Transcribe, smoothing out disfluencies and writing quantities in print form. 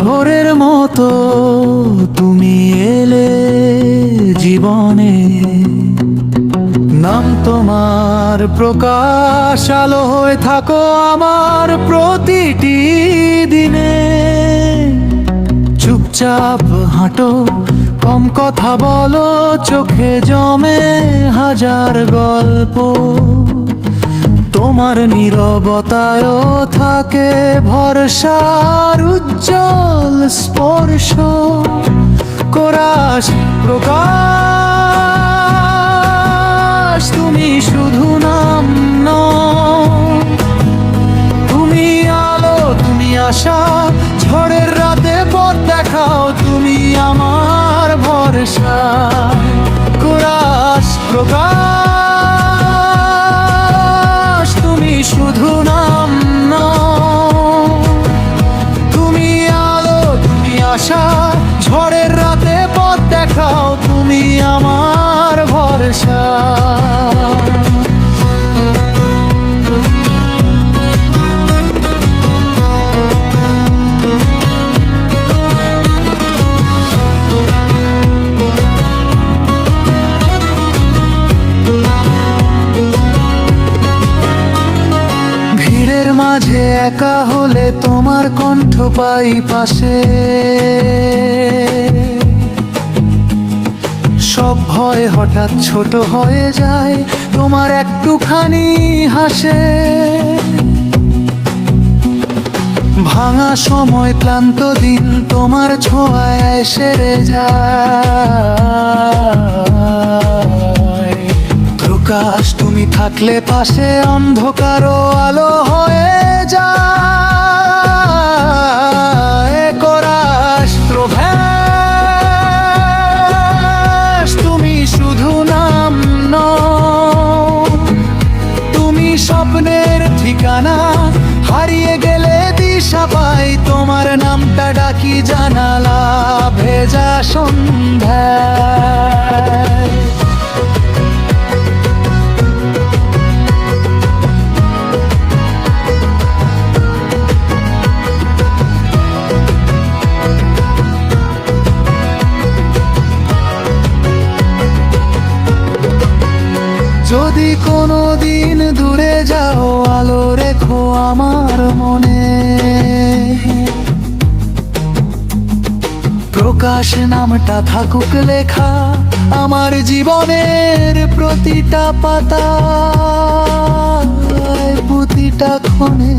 ভোরের মতো তুমি এলে জীবনে, নাম তোমার প্রকাশ, আলো হয়ে থাকো আমার প্রতিটি দিনে। চুপচাপ হাঁটো, কম কথা বলো, চোখে জমে হাজার গল্প। তোমার নীরবতায়ও থাকে ভরসার উজ্জ্বল স্পর্শ। কোরাস প্রকাশ, তুমি শুধু নাম নও, তুমি আলো, তুমি আশা। ঝড়ের রাতে পথ দেখাও, তুমি আমার ভরসা। কোরাস প্রকাশ, তুমি শুধু নাম নও, তুমি আলো, তুমি আশা। ঝড়ের রাতে পথ দেখাও, তুমি আমার ভরসা। ভিড়ের মাঝে একা হলে তোমার কণ্ঠ পাই পাশে। সব ভয় হঠাৎ ছোট হয়ে যায় তোমার একটুখানি হাসে। ভাঙা সময়, ক্লান্ত দিন তোমার ছোঁয়ায় সেরে যায়। প্রকাশ, তুমি থাকলে পাশে অন্ধকারও আলো হয়ে যায়। কোরাস প্রভাস, তুমি শুধু নাম নও, তুমি স্বপ্নের ঠিকানা। হারিয়ে গেলে দিশা পাই, তোমার নামটা ডাকি জানালা ভেজা সন্ধ্যায়। যদি কোনো দিন দূরে যাও, আলো রেখো আমার মনে। প্রকাশ নামটা থাকুক লেখা আমার জীবনের প্রতিটা পাতা, প্রতিটা ক্ষণে।